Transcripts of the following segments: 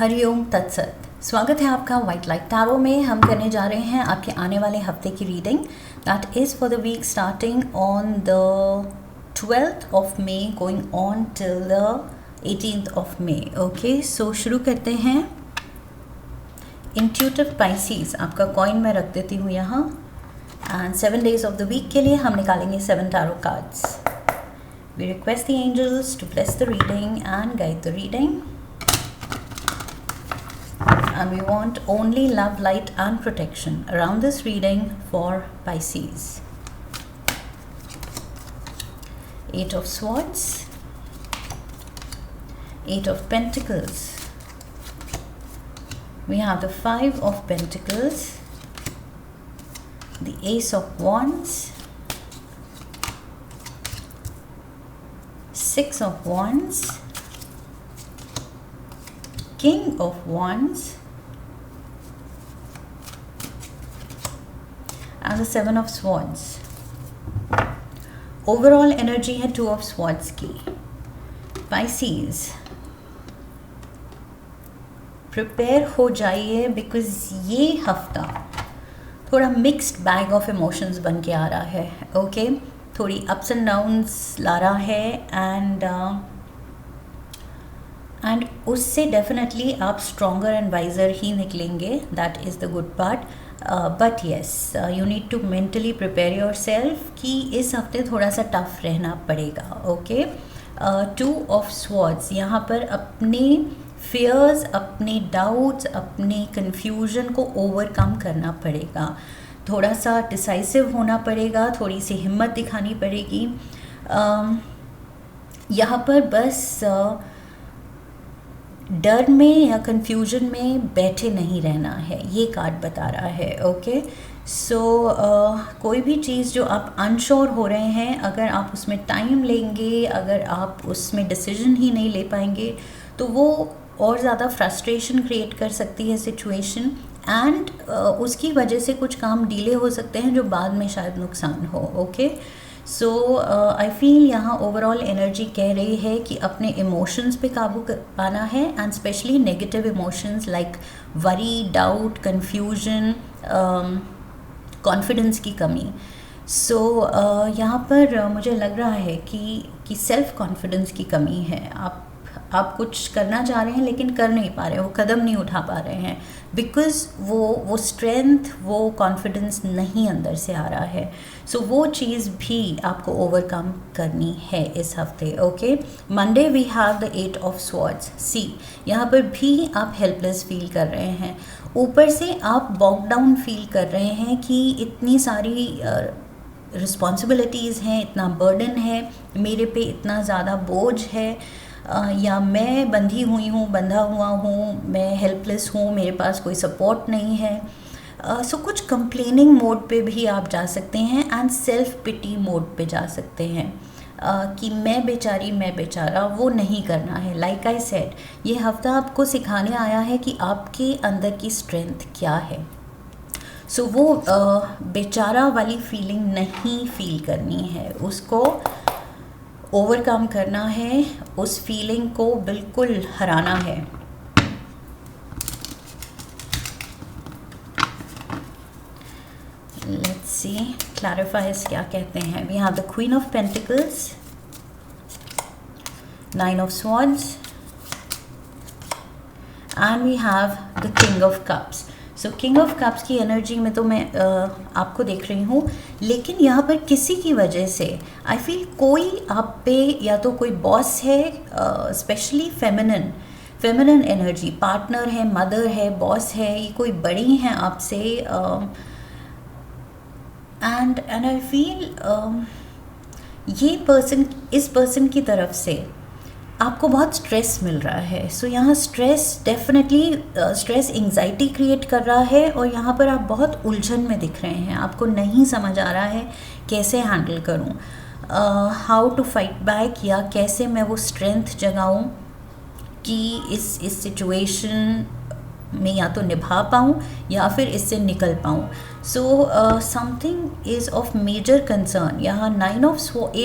हरिओम तत्सत। स्वागत है आपका वाइट लाइट टैरो में। हम करने जा रहे हैं आपके आने वाले हफ्ते की reading that is for the week starting on the 12th of May going on till the 18th of May. Okay, so शुरू करते हैं। इंट्यूटिव पाइसीज आपका कॉइन मैं रख देती हूँ यहाँ, and 7 days of the week के लिए हम निकालेंगे 7 tarot cards. We request the angels to bless the reading and guide the reading. And we want only love, light and protection around this reading for Pisces. 8 of Swords, 8 of Pentacles. We have the 5 of Pentacles, the Ace of Wands, 6 of Wands, King of Wands, and the 7 of Swords. Overall energy है 2 of Swords की. Pisces, prepare हो जाइए because ये हफ्ता थोड़ा mixed bag of emotions बन के आ रहा है. ओके, थोड़ी अप्स एंड डाउन्स ला रहा है, एंड उससे डेफिनेटली आप स्ट्रॉन्गर एंड वाइजर ही निकलेंगे. That is the good part. But yes, you need to mentally prepare yourself कि इस हफ्ते थोड़ा सा टफ रहना पड़ेगा. ओके, 2 of Swords यहाँ पर अपने फियर्स, अपने डाउट्स, अपने कन्फ्यूजन को ओवरकम करना पड़ेगा. थोड़ा सा डिसाइसिव होना पड़ेगा, थोड़ी सी हिम्मत दिखानी पड़ेगी. यहाँ पर बस डर में या कन्फ्यूजन में बैठे नहीं रहना है, ये कार्ड बता रहा है. ओके, सो कोई भी चीज़ जो आप अनश्योर हो रहे हैं, अगर आप उसमें टाइम लेंगे, अगर आप उसमें डिसीजन ही नहीं ले पाएंगे तो वो और ज़्यादा फ्रस्ट्रेशन क्रिएट कर सकती है सिचुएशन, एंड उसकी वजह से कुछ काम डिले हो सकते हैं जो बाद में शायद नुकसान हो. ओके, सो आई फील यहाँ ओवरऑल एनर्जी कह रही है कि अपने इमोशंस पे काबू पाना है, and specially negative emotions like worry, doubt, confusion, confidence की कमी. सो यहाँ पर मुझे लग रहा है कि सेल्फ कॉन्फिडेंस की कमी है. आप कुछ करना चाह रहे हैं लेकिन कर नहीं पा रहे हैं, वो कदम नहीं उठा पा रहे हैं बिकॉज़ वो स्ट्रेंथ, वो कॉन्फिडेंस नहीं अंदर से आ रहा है. सो वो चीज़ भी आपको ओवरकम करनी है इस हफ्ते. Okay, Monday we have the 8 of Swords. See, यहाँ पर भी आप हेल्पलेस फील कर रहे हैं. ऊपर से आप बॉग डाउन फील कर रहे हैं कि इतनी सारी रिस्पॉन्सिबिलिटीज़ हैं, इतना बर्डन है मेरे पे, इतना ज़्यादा बोझ है, या मैं बंधा हुआ हूँ, मैं हेल्पलेस हूँ, मेरे पास कोई सपोर्ट नहीं है. सो कुछ कंप्लेनिंग मोड पे भी आप जा सकते हैं, एंड सेल्फ पिटी मोड पे जा सकते हैं कि मैं बेचारा, वो नहीं करना है. लाइक आई सेड, ये हफ्ता आपको सिखाने आया है कि आपके अंदर की स्ट्रेंथ क्या है. सो वो बेचारा वाली फीलिंग नहीं फील करनी है, उसको ओवरकम करना है, उस फीलिंग को बिल्कुल हराना है. लेट्स सी क्लैरिफाइज क्या कहते हैं. We have the queen of pentacles, 9 of Swords, and we have the king of cups. So king of cups की एनर्जी में तो मैं आपको देख रही हूँ, लेकिन यहाँ पर किसी की वजह से आई फील कोई आप पे, या तो कोई बॉस है, स्पेशली फेमिनिन एनर्जी, पार्टनर है, मदर है, बॉस है, ये कोई बड़ी हैं आपसे, एंड आई फील इस पर्सन की तरफ से आपको बहुत स्ट्रेस मिल रहा है. सो यहाँ स्ट्रेस एंजाइटी क्रिएट कर रहा है, और यहाँ पर आप बहुत उलझन में दिख रहे हैं. आपको नहीं समझ आ रहा है कैसे हैंडल करूँ, हाउ टू फाइट बैक, या कैसे मैं वो स्ट्रेंथ जगाऊँ कि इस सिचुएशन में या तो निभा पाऊँ या फिर इससे निकल पाऊँ. So something is of major concern. यहाँ 8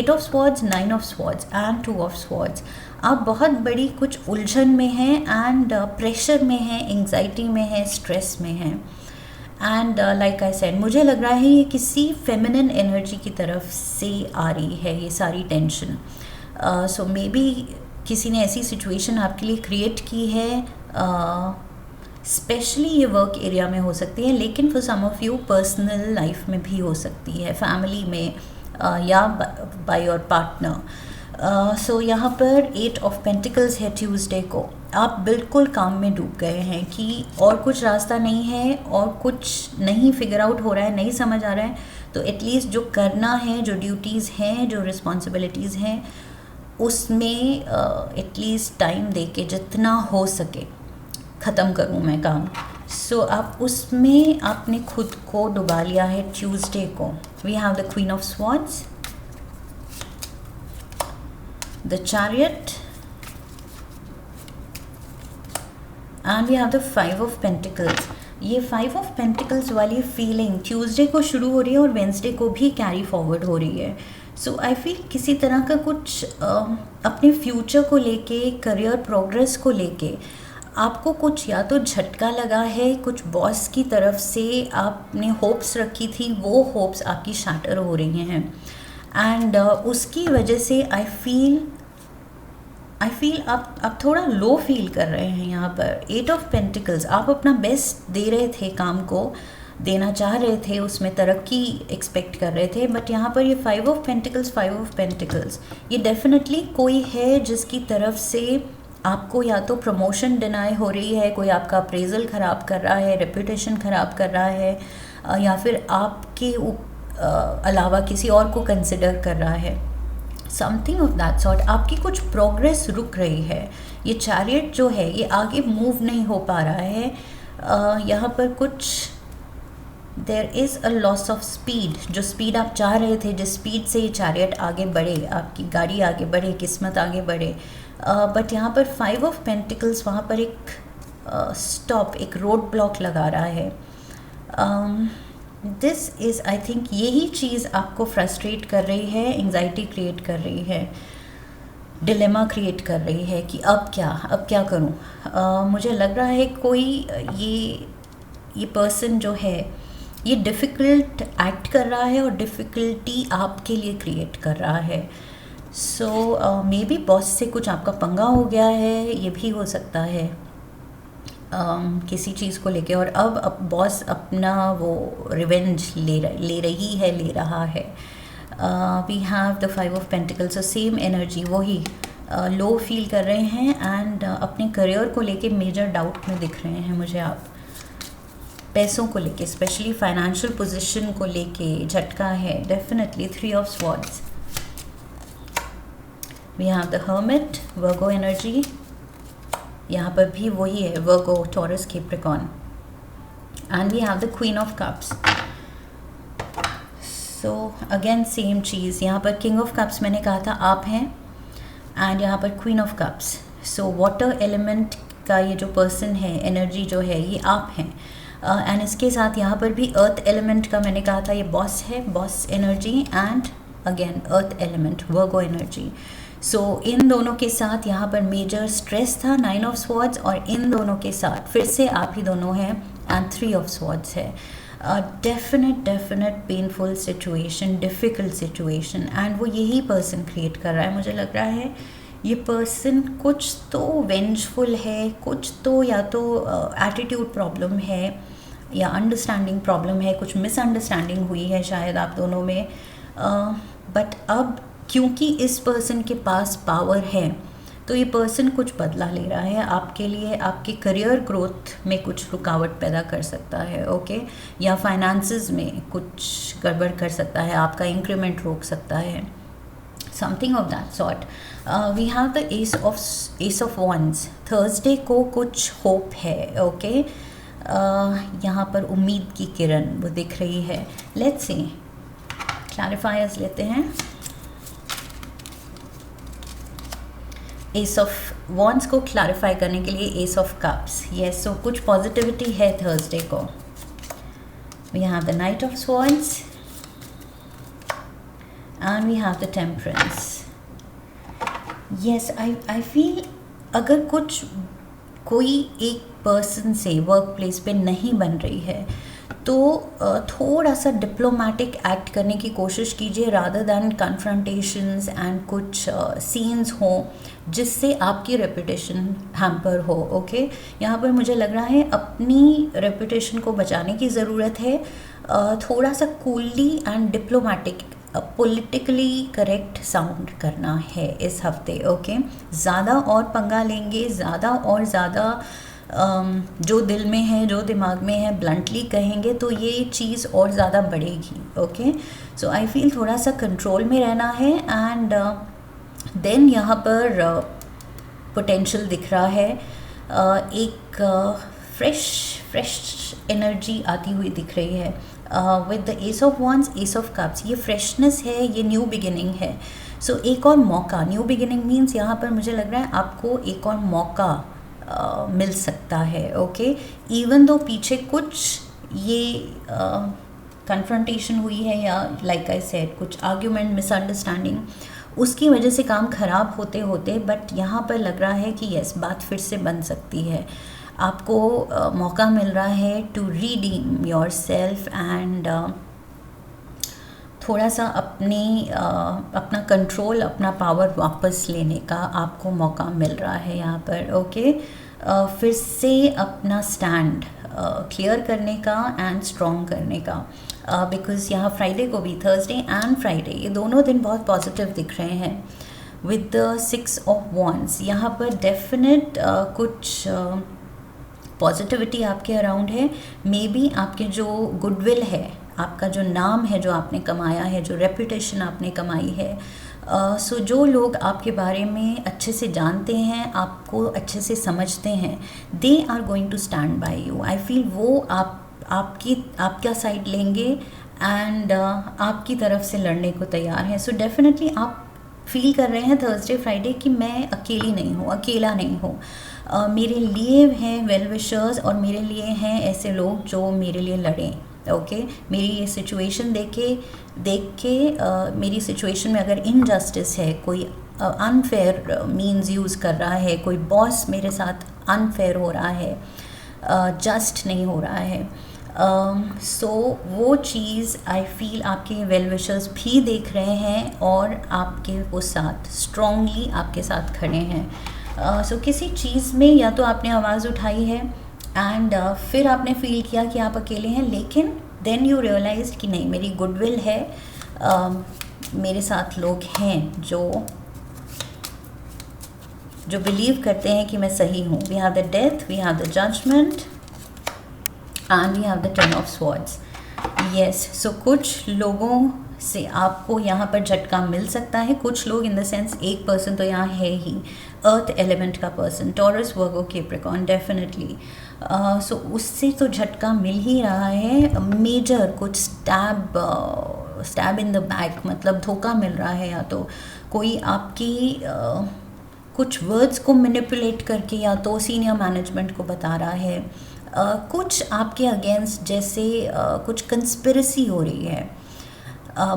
of Swords, 9 of Swords and 2 of Swords. आप बहुत बड़ी कुछ उलझन में हैं एंड प्रेशर में हैं, एंग्जाइटी में हैं, स्ट्रेस में हैं। एंड लाइक आई सेड, मुझे लग रहा है ये किसी फेमिनिन एनर्जी की तरफ से आ रही है ये सारी टेंशन। सो मे बी किसी ने ऐसी सिचुएशन आपके लिए क्रिएट की है, स्पेशली ये वर्क एरिया में हो सकती है, लेकिन for some of you personal life में भी हो सकती है, फैमिली में या बाय योर पार्टनर। सो यहाँ पर 8 ऑफ पेंटिकल्स है ट्यूसडे को। आप बिल्कुल काम में डूब गए हैं कि और कुछ रास्ता नहीं है और कुछ नहीं फिगर आउट हो रहा है, नहीं समझ आ रहा है, तो एटलीस्ट जो करना है, जो ड्यूटीज़ हैं, जो रिस्पॉन्सिबिलिटीज़ हैं, उसमें एटलीस्ट टाइम दे के जितना हो सके ख़त्म करूँ मैं काम। सो आप उसमें आपने खुद को डुबा लिया है ट्यूसडे को। We have the queen of swords, the chariot and we have the 5 of pentacles. ये 5 ऑफ पेंटिकल्स वाली फीलिंग ट्यूसडे को शुरू हो रही है और वेंसडे को भी कैरी फॉरवर्ड हो रही है। सो आई फील किसी तरह का कुछ अपने फ्यूचर को लेके, करियर प्रोग्रेस को लेके आपको कुछ या तो झटका लगा है, कुछ बॉस की तरफ से आपने होप्स रखी थी, वो होप्स आपकी शैटर हो रही हैं एंड उसकी वजह से आई फील आप थोड़ा लो फील कर रहे हैं। यहाँ पर 8 ऑफ पेंटिकल्स, आप अपना बेस्ट दे रहे थे, काम को देना चाह रहे थे, उसमें तरक्की एक्सपेक्ट कर रहे थे, बट यहाँ पर ये 5 ऑफ पेंटिकल्स, ये डेफिनेटली कोई है जिसकी तरफ से आपको या तो प्रमोशन डिनाई हो रही है, कोई आपका अप्रेजल ख़राब कर रहा है, रेपुटेशन ख़राब कर रहा है, या फिर आपके अलावा किसी और को कंसिडर कर रहा है, समथिंग ऑफ दैट सॉर्ट। आपकी कुछ प्रोग्रेस रुक रही है। ये चैरियट जो है ये आगे मूव नहीं हो पा रहा है। यहाँ पर कुछ there is a loss of speed, जो स्पीड आप चाह रहे थे, जिस स्पीड से ये चैरियट आगे बढ़े, आपकी गाड़ी आगे बढ़े, किस्मत आगे बढ़े, बट यहाँ पर 5 ऑफ पेंटिकल्स वहाँ पर एक स्टॉप, एक रोड ब्लॉक लगा रहा है। दिस इज़ आई थिंक यही चीज़ आपको फ्रस्ट्रेट कर रही है, एंग्जाइटी क्रिएट कर रही है, डिलेमा क्रिएट कर रही है कि अब क्या करूँ। मुझे लग रहा है कोई ये पर्सन जो है ये डिफ़िकल्ट एक्ट कर रहा है और डिफ़िकल्टी आपके लिए क्रिएट कर रहा है। सो मे बी बॉस से कुछ आपका पंगा हो गया है, ये भी हो सकता है किसी चीज़ को लेके, और अब बॉस अपना वो रिवेंज ले रहा है। We have the 5 of pentacles, same energy, वही लो फील कर रहे हैं एंड अपने करियर को लेके मेजर डाउट में दिख रहे हैं मुझे आप। पैसों को लेके, स्पेशली फाइनेंशियल पोजीशन को लेके झटका है definitely. 3 of swords, we have the hermit, Virgo energy, यहाँ पर भी वही है, Virgo, Taurus, Capricorn, and we have the queen of cups. So again same चीज़, यहाँ पर किंग ऑफ कप्स मैंने कहा था आप हैं, एंड यहाँ पर queen of cups. So water element का ये जो पर्सन है, एनर्जी जो है, ये आप हैं, एंड इसके साथ यहाँ पर भी अर्थ एलिमेंट का मैंने कहा था ये बॉस है, boss energy, and again earth element, Virgo energy. So इन दोनों के साथ यहाँ पर मेजर स्ट्रेस था, 9 ऑफ स्वॉर्ड्स, और इन दोनों के साथ फिर से आप ही दोनों हैं एंड 3 ऑफ स्वॉर्ड्स है। Definite painful situation, difficult situation, and वो यही पर्सन क्रिएट कर रहा है। मुझे लग रहा है ये पर्सन कुछ तो वेंजफुल है, कुछ तो या तो एटीट्यूड प्रॉब्लम है या अंडरस्टैंडिंग प्रॉब्लम है, कुछ मिसअंडरस्टैंडिंग हुई है शायद आप दोनों में, बट अब क्योंकि इस पर्सन के पास पावर है तो ये पर्सन कुछ बदला ले रहा है आपके लिए, आपके करियर ग्रोथ में कुछ रुकावट पैदा कर सकता है, ओके, या फाइनेंसेस में कुछ गड़बड़ कर सकता है, आपका इंक्रीमेंट रोक सकता है, something of that sort. We have the ace of wands. Thursday को कुछ होप है, ओके, यहाँ पर उम्मीद की किरण वो दिख रही है। लेट्स सी, क्लैरिफायर्स लेते हैं। एस ऑफ वॉन्ड्स को क्लैरिफाई करने के लिए ace of cups, yes, so कुछ पॉजिटिविटी है थर्सडे को। We have the knight of swords and we have the temperance. Yes, I feel अगर कोई एक पर्सन से वर्क प्लेस पे नहीं बन रही है तो थोड़ा सा डिप्लोमेटिक एक्ट करने की कोशिश कीजिए रादर दैन कन्फ्रंटेशंस एंड कुछ सीन्स हों जिससे आपकी रेपुटेशन हैम्पर हो। ओके, यहाँ पर मुझे लग रहा है अपनी रेपुटेशन को बचाने की ज़रूरत है। थोड़ा सा coolly and diplomatic politically correct sound करना है इस हफ्ते। ओके, ज़्यादा और पंगा लेंगे, ज़्यादा और ज़्यादा जो दिल में है, जो दिमाग में है, ब्लंटली कहेंगे तो ये चीज़ और ज़्यादा बढ़ेगी। ओके, सो आई फील थोड़ा सा कंट्रोल में रहना है। एंड देन यहाँ पर पोटेंशियल दिख रहा है, एक फ्रेश एनर्जी आती हुई दिख रही है with the ace of wands, S of cups. ये फ्रेशनेस है, ये न्यू बिगिनिंग है। सो एक और मौका, न्यू बिगिनिंग मीन्स यहाँ पर मुझे लग रहा है आपको एक और मौका मिल सकता है। ओके, इवन दो पीछे कुछ ये कन्फ्रंटेशन हुई है या लाइक आई सेड कुछ आर्ग्यूमेंट, मिसअंडरस्टैंडिंग, उसकी वजह से काम ख़राब होते होते, बट यहाँ पर लग रहा है कि यस, बात फिर से बन सकती है। आपको मौका मिल रहा है to redeem yourself and थोड़ा सा अपना कंट्रोल, अपना पावर वापस लेने का आपको मौका मिल रहा है यहाँ पर। ओके, फिर से अपना स्टैंड क्लियर करने का एंड स्ट्रॉन्ग करने का, बिकॉज़ यहाँ फ्राइडे को भी, थर्सडे एंड फ्राइडे, ये दोनों दिन बहुत पॉजिटिव दिख रहे हैं विद द 6 ऑफ वॉन्ड्स। यहाँ पर डेफिनेट कुछ पॉजिटिविटी आपके अराउंड है। मे बी आपके जो गुडविल है, आपका जो नाम है जो आपने कमाया है, जो रेपुटेशन आपने कमाई है, सो जो लोग आपके बारे में अच्छे से जानते हैं, आपको अच्छे से समझते हैं, they are going to stand by you. I feel वो आपका साइड लेंगे एंड आपकी तरफ से लड़ने को तैयार हैं। सो डेफिनेटली आप फील कर रहे हैं थर्सडे फ्राइडे कि मैं अकेली नहीं हूँ, अकेला नहीं हूँ। मेरे लिए हैं वेल विशर्स और मेरे लिए हैं ऐसे लोग जो मेरे लिए लड़ें। ओके, मेरी ये सिचुएशन देख के मेरी सिचुएशन में अगर इनजस्टिस है, कोई अनफेयर मीन्स यूज़ कर रहा है, कोई बॉस मेरे साथ अनफेयर हो रहा है, जस्ट नहीं हो रहा है, सो वो चीज़ आई फील आपके वेल विशर्स भी देख रहे हैं और आपके वो साथ स्ट्रॉन्गली आपके साथ खड़े हैं। सो किसी चीज़ में या तो आपने आवाज़ उठाई है एंड फिर आपने फील किया कि आप अकेले हैं, लेकिन देन यू रियलाइज्ड कि नहीं, मेरी गुडविल है, मेरे साथ लोग हैं जो बिलीव करते हैं कि मैं सही हूँ। We have the death, we have the judgement and we have the 10 of swords. Yes, so कुछ लोगों से आपको यहाँ पर झटका मिल सकता है। कुछ लोग इन द सेंस, एक पर्सन तो यहाँ है ही, अर्थ एलिमेंट का पर्सन, टॉरस, वर्गो, कैप्रिकॉर्न, डेफिनेटली। सो उससे तो झटका मिल ही रहा है। मेजर कुछ स्टैब इन द बैक, मतलब धोखा मिल रहा है, या तो कोई आपकी कुछ वर्ड्स को मैनिपुलेट करके या तो सीनियर मैनेजमेंट को बता रहा है, कुछ आपके अगेंस्ट जैसे कुछ कंस्पिरेसी हो रही है,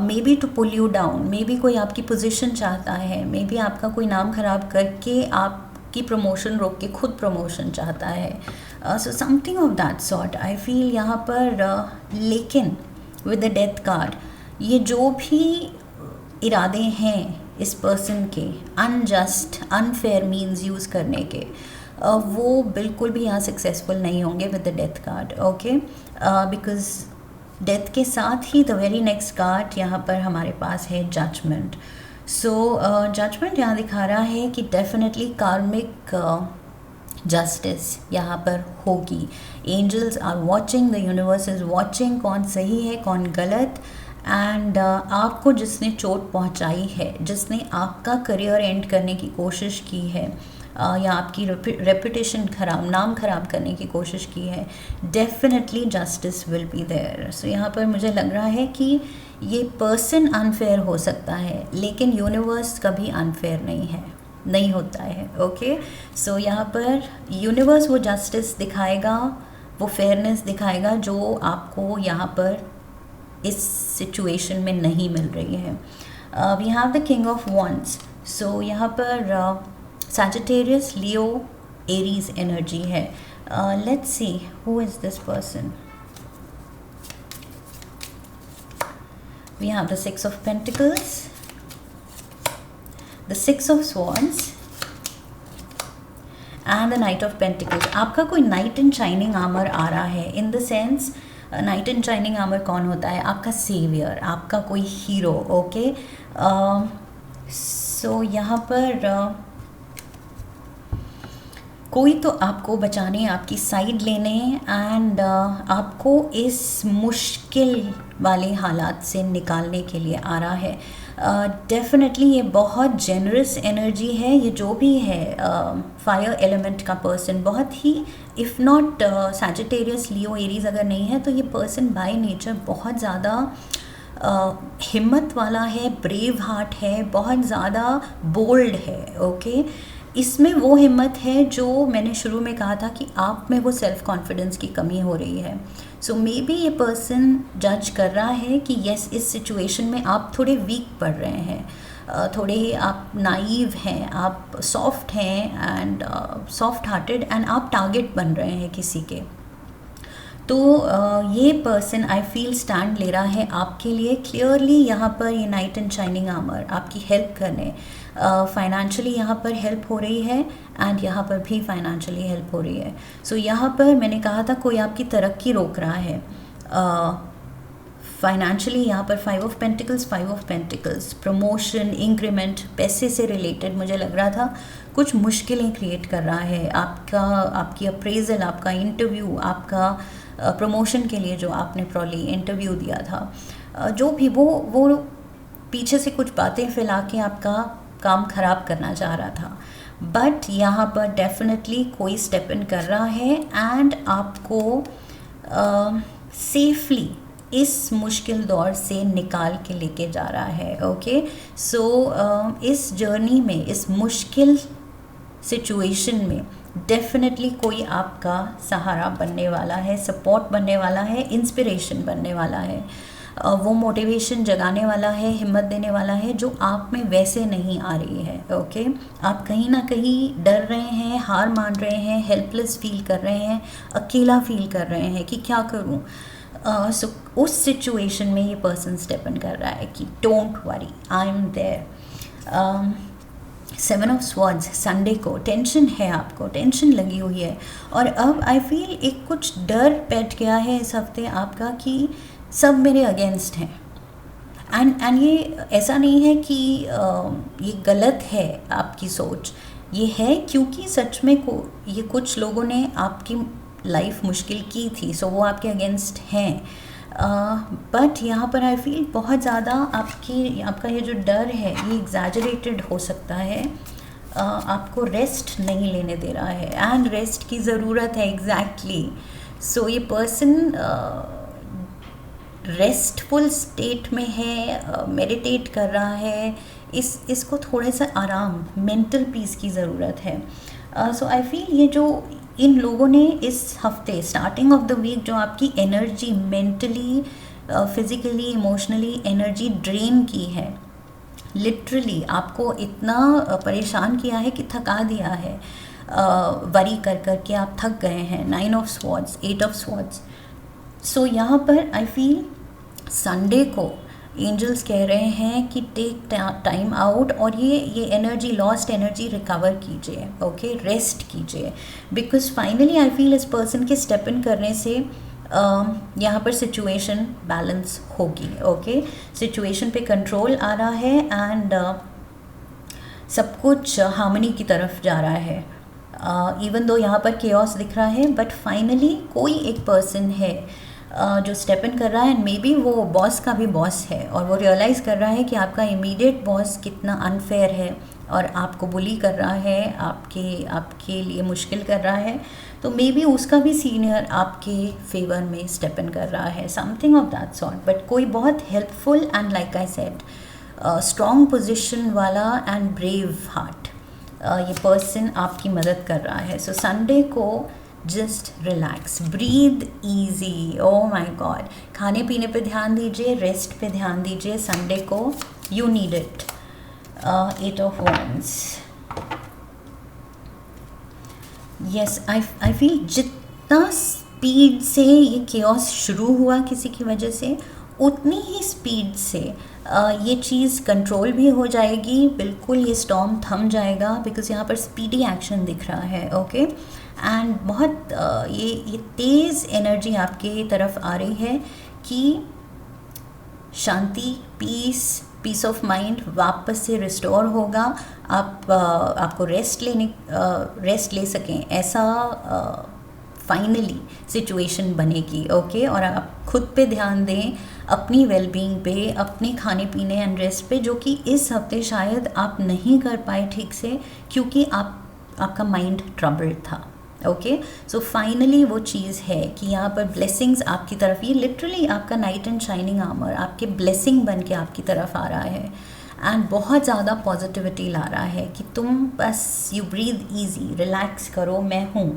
maybe to pull you down, maybe कोई आपकी पोजीशन चाहता है, मे बी आपका कोई नाम खराब करके आपकी प्रमोशन रोक के खुद प्रमोशन चाहता है। So something of that sort I feel यहाँ पर। लेकिन विद द डेथ कार्ड, ये जो भी इरादे हैं इस पर्सन के अनजस्ट, अनफेयर मीन्स यूज़ करने के, वो बिल्कुल भी यहाँ सक्सेसफुल नहीं होंगे with the death card. Okay, because death के साथ ही द वेरी नेक्स्ट कार्ड यहाँ पर हमारे पास है जजमेंट। सो जजमेंट यहाँ दिखा रहा है कि डेफिनेटली कार्मिक जस्टिस यहाँ पर होगी। Angels are watching, the universe is watching, कौन सही है कौन गलत। एंड आपको जिसने चोट पहुँचाई है, जिसने आपका करियर एंड करने की कोशिश की है, या आपकी रेपुटेशन नाम खराब करने की कोशिश की है, definitely justice will be there. So यहाँ पर मुझे लग रहा है कि ये पर्सन अनफेयर हो सकता है, लेकिन यूनिवर्स कभी अनफेयर नहीं होता है। ओके, सो यहाँ पर यूनिवर्स वो जस्टिस दिखाएगा, वो फेयरनेस दिखाएगा जो आपको यहाँ पर इस सिचुएशन में नहीं मिल रही है। We have the king of wands. So यहाँ पर सैजिटेरियस, लियो, एरीज एनर्जी है. Let's see who is this person. We have the Six of Pentacles, the Six of Swords and the Knight of Pentacles. आपका कोई night in shining armour आ रहा है. In the sense night in shining armour कौन होता है? आपका saviour, आपका कोई हीरो. ओके, सो यहाँ पर कोई तो आपको बचाने, आपकी साइड लेने एंड आपको इस मुश्किल वाले हालात से निकालने के लिए आ रहा है. डेफिनेटली ये बहुत जेनरस एनर्जी है. ये जो भी है फायर एलिमेंट का पर्सन बहुत ही, if not Sagittarius, Leo, Aries अगर नहीं है तो ये पर्सन बाय नेचर बहुत ज़्यादा हिम्मत वाला है, ब्रेव हार्ट है, बहुत ज़्यादा बोल्ड है. ओके, इसमें वो हिम्मत है जो मैंने शुरू में कहा था कि आप में वो सेल्फ कॉन्फिडेंस की कमी हो रही है. सो मे बी ये पर्सन जज कर रहा है कि यस, इस सिचुएशन में आप थोड़े वीक पड़ रहे हैं, थोड़े आप नाइव हैं, आप सॉफ्ट हैं एंड सॉफ्ट हार्टेड एंड आप टारगेट बन रहे हैं किसी के. तो ये पर्सन आई फील स्टैंड ले रहा है आपके लिए क्लियरली. यहाँ पर ये नाइट एंड शाइनिंग आर्मर आपकी हेल्प करने, फाइनेंशियली यहाँ पर हेल्प हो रही है एंड यहाँ पर भी फाइनेंशियली हेल्प हो रही है. सो यहाँ पर मैंने कहा था कोई आपकी तरक्की रोक रहा है फाइनेंशियली. यहाँ पर 5 ऑफ पेंटिकल्स, प्रमोशन, इंक्रीमेंट, पैसे से रिलेटेड मुझे लग रहा था कुछ मुश्किलें क्रिएट कर रहा है. आपकी अप्रेजल, आपका इंटरव्यू, आपका प्रमोशन के लिए जो आपने प्रॉली इंटरव्यू दिया था, जो भी वो पीछे से कुछ बातें फैला के आपका काम ख़राब करना चाह रहा था. बट यहाँ पर डेफिनेटली कोई स्टेप इन कर रहा है एंड आपको सेफली इस मुश्किल दौर से निकाल के लेके जा रहा है. ओके, सो इस जर्नी में, इस मुश्किल सिचुएशन में डेफिनेटली कोई आपका सहारा बनने वाला है, सपोर्ट बनने वाला है, इंस्पिरेशन बनने वाला है, वो मोटिवेशन जगाने वाला है, हिम्मत देने वाला है जो आप में वैसे नहीं आ रही है. ओके, आप कहीं ना कहीं डर रहे हैं, हार मान रहे हैं, हेल्पलेस फील कर रहे हैं, अकेला फील कर रहे हैं कि क्या करूं. सो उस सिचुएशन में ये पर्सन स्टेप इन कर रहा है कि don't worry, I am there. 7 of swords, Sunday को टेंशन है, आपको टेंशन लगी हुई है और अब आई फील एक कुछ डर बैठ गया है इस हफ्ते आपका कि सब मेरे अगेंस्ट हैं. एंड ये ऐसा नहीं है कि ये गलत है आपकी सोच, ये है क्योंकि सच में ये कुछ लोगों ने आपकी लाइफ मुश्किल की थी, सो वो आपके अगेंस्ट हैं. बट यहाँ पर आई फील बहुत ज़्यादा आपका ये जो डर है ये एग्जैजरेटेड हो सकता है. आपको रेस्ट नहीं लेने दे रहा है एंड रेस्ट की ज़रूरत है. एग्जैक्टली. सो ये पर्सन रेस्टफुल स्टेट में है, मेडिटेट कर रहा है, इसको थोड़े सा आराम, मेंटल पीस की ज़रूरत है. सो आई फील ये जो इन लोगों ने इस हफ्ते स्टार्टिंग ऑफ द वीक जो आपकी energy mentally, physically, emotionally energy drain की है, लिटरली आपको इतना परेशान किया है कि थका दिया है, वरी कर कर के आप थक गए हैं. 9 ऑफ स्वॉर्ड्स, 8 ऑफ स्वॉर्ड्स. सो यहाँ पर आई फील संडे को एंजल्स कह रहे हैं कि टेक टाइम आउट और ये एनर्जी, लॉस्ट एनर्जी रिकवर कीजिए. ओके, रेस्ट कीजिए. बिकॉज फाइनली आई फील इस पर्सन के स्टेप इन करने से यहाँ पर सिचुएशन बैलेंस होगी. ओके, सिचुएशन पे कंट्रोल आ रहा है एंड सब कुछ हार्मनी की तरफ जा रहा है. इवन दो यहाँ पर केओस दिख रहा है बट फाइनली कोई एक पर्सन है जो स्टेप इन कर रहा है एंड मे बी वो बॉस का भी बॉस है और वो रियलाइज़ कर रहा है कि आपका इमीडिएट बॉस कितना अनफेयर है और आपको बुली कर रहा है, आपके लिए मुश्किल कर रहा है. तो मे बी उसका भी सीनियर आपके फेवर में स्टेप इन कर रहा है, something of that sort. But कोई बहुत helpful and like I said strong position वाला एंड ब्रेव हार्ट ये पर्सन आपकी मदद कर रहा है. सो संडे को जस्ट रिलैक्स, ब्रीद ईजी. ओ माई गॉड, खाने पीने पे ध्यान दीजिए, रेस्ट पे ध्यान दीजिए. संडे को you need it. 8 of Wands. Yes, I feel जितना स्पीड से ये केओस शुरू हुआ किसी की वजह से, उतनी ही स्पीड से ये चीज़ कंट्रोल भी हो जाएगी, बिल्कुल ये स्टॉर्म थम जाएगा, बिकॉज यहाँ पर स्पीडी एक्शन दिख रहा है। ओके, एंड बहुत ये तेज़ एनर्जी आपके तरफ आ रही है कि शांति, पीस ऑफ माइंड वापस से रिस्टोर होगा, आपको रेस्ट ले सकें, ऐसा फाइनली सिचुएशन बनेगी। ओके, और आप खुद पे ध्यान दें, अपनी वेलबींग पे, अपने खाने पीने एंड रेस्ट पे, जो कि इस हफ्ते शायद आप नहीं कर पाए ठीक से, क्योंकि आपका माइंड ट्रबल्ड था। ओके, सो फाइनली वो चीज़ है कि यहाँ पर ब्लेसिंग्स आपकी तरफ, ये लिटरली आपका नाइट एंड शाइनिंग आर्मर आपके ब्लेसिंग बन के आपकी तरफ आ रहा है, एंड बहुत ज़्यादा पॉजिटिविटी ला रहा है कि तुम बस यू ब्रीथ ईजी, रिलैक्स करो, मैं हूँ।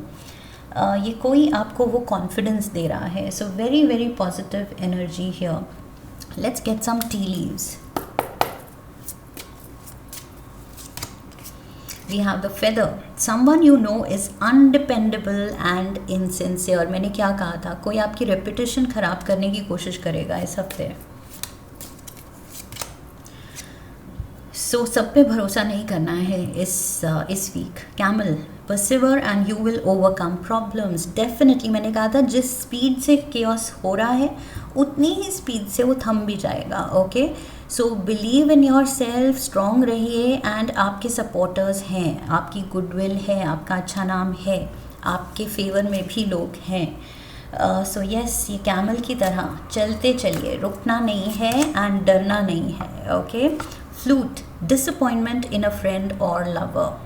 ये कोई आपको वो कॉन्फिडेंस दे रहा है। So very very positive energy here. Let's get some tea leaves. We have the feather. Someone you know is undependable and insincere. मैंने क्या कहा था, कोई आपकी रेपुटेशन ख़राब करने की कोशिश करेगा इस हफ्ते। सो सब पे भरोसा नहीं करना है इस week. Camel, perceiver and you will overcome problems. Definitely मैंने कहा था जिस स्पीड से केओस हो रहा है उतनी ही स्पीड से वो थम भी जाएगा। Okay, so believe in your self, strong रहिए, एंड आपके सपोर्टर्स हैं, आपकी गुडविल है, आपका अच्छा नाम है, आपके फेवर में भी लोग हैं। सो यस, ये कैमल की तरह चलते चलिए, रुकना नहीं है एंड डरना नहीं है। Okay, flute, disappointment in a friend और लवर।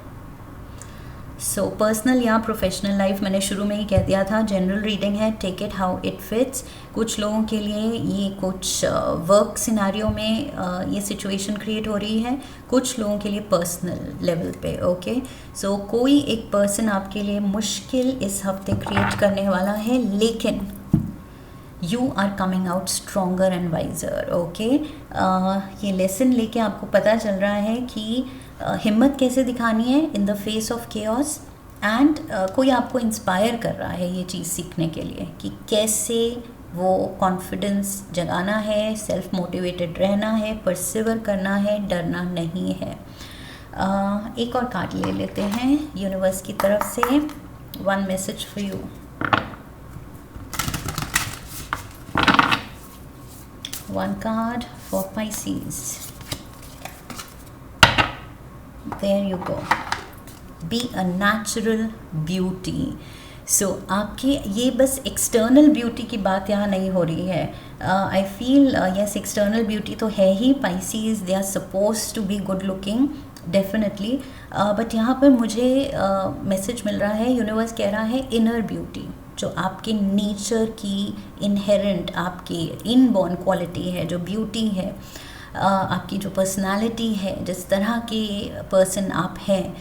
सो पर्सनल या प्रोफेशनल लाइफ, मैंने शुरू में ही कह दिया था, जनरल रीडिंग है, take it how it fits. कुछ लोगों के लिए ये कुछ वर्क सिनारियो में ये सिचुएशन क्रिएट हो रही है, कुछ लोगों के लिए पर्सनल लेवल पे। ओके, सो कोई एक पर्सन आपके लिए मुश्किल इस हफ्ते क्रिएट करने वाला है, लेकिन you are coming out stronger and wiser. Okay, ये लेसन लेके आपको पता चल रहा है कि हिम्मत कैसे दिखानी है in the face of chaos, and कोई आपको इंस्पायर कर रहा है ये चीज़ सीखने के लिए कि कैसे वो कॉन्फिडेंस जगाना है, सेल्फ मोटिवेटेड रहना है, परसिवर करना है, डरना नहीं है। एक और कार्ड ले लेते हैं यूनिवर्स की तरफ से। One message for you. One card for Pisces. There you go. Be a natural beauty. So आपके ये बस एक्सटर्नल ब्यूटी की बात यहाँ नहीं हो रही है। I feel yes, external beauty तो है ही, Pisces they are supposed to be good looking definitely, but यहाँ पर मुझे मैसेज मिल रहा है, यूनिवर्स कह रहा है इनर ब्यूटी, जो आपके नेचर की इनहेरेंट, आपकी इनबॉर्न क्वालिटी है, जो ब्यूटी है, आपकी जो पर्सनालिटी है, जिस तरह के पर्सन आप हैं,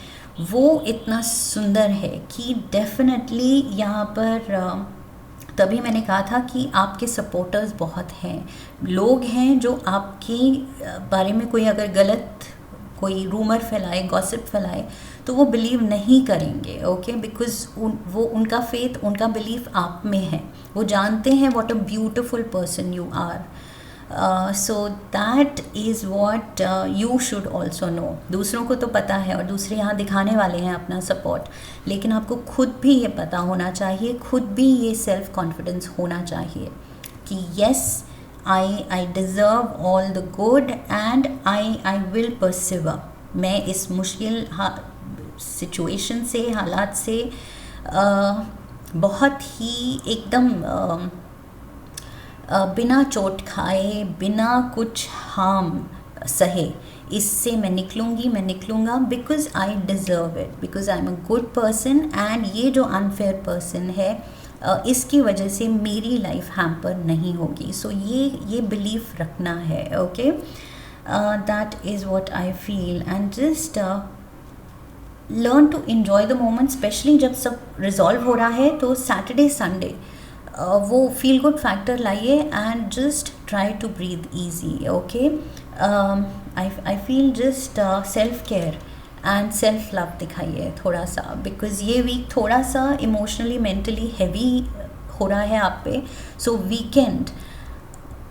वो इतना सुंदर है कि डेफिनेटली यहाँ पर तभी मैंने कहा था कि आपके सपोर्टर्स बहुत हैं, लोग हैं जो आपके बारे में कोई अगर गलत कोई रूमर फैलाए, गॉसिप फैलाए, तो वो बिलीव नहीं करेंगे। ओके, बिकॉज वो उनका फेथ, उनका बिलीफ आप में है, वो जानते हैं what a beautiful person you are. So that is what you should also know. दूसरों को तो पता है और दूसरे यहाँ दिखाने वाले हैं अपना सपोर्ट, लेकिन आपको खुद भी ये पता होना चाहिए, खुद भी ये सेल्फ कॉन्फिडेंस होना चाहिए कि yes, I deserve all the good and I will persevere. मैं इस मुश्किल सिचुएशन से, हालात से बहुत ही एकदम बिना चोट खाए, बिना कुछ हार्म सहे, इससे मैं निकलूँगा because I deserve it, because I am a good person, and ये जो अनफेयर पर्सन है इसकी वजह से मेरी लाइफ हैम्पर नहीं होगी। सो ये बिलीफ रखना है। Okay, that is what I feel, and just learn to enjoy the moment, especially जब सब रिजॉल्व हो रहा है तो सैटरडे संडे वो फील गुड फैक्टर लाइए, and just try to breathe easy. Okay, I feel just self care and self love दिखाइए थोड़ा सा, बिकॉज ये वीक थोड़ा सा इमोशनली मेंटली हैवी हो रहा है आप पे. सो वीकेंड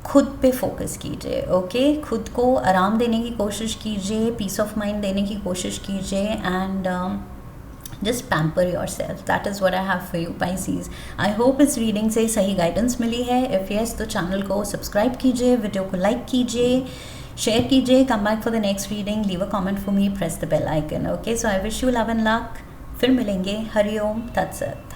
खुद पे फोकस कीजिए. ओके, खुद को आराम देने की कोशिश कीजिए, पीस ऑफ माइंड देने की कोशिश कीजिए, and just pamper yourself. That is what I have for you Pisces. I hope इस रीडिंग से सही गाइडेंस मिली है. इफ़ यस तो चैनल को सब्सक्राइब कीजिए, वीडियो को लाइक कीजिए, शेयर कीजिए. Come back for the next reading, leave a comment for me, press the bell icon. Okay, so I wish you love and luck. फिर मिलेंगे. हरिओम तत्सत.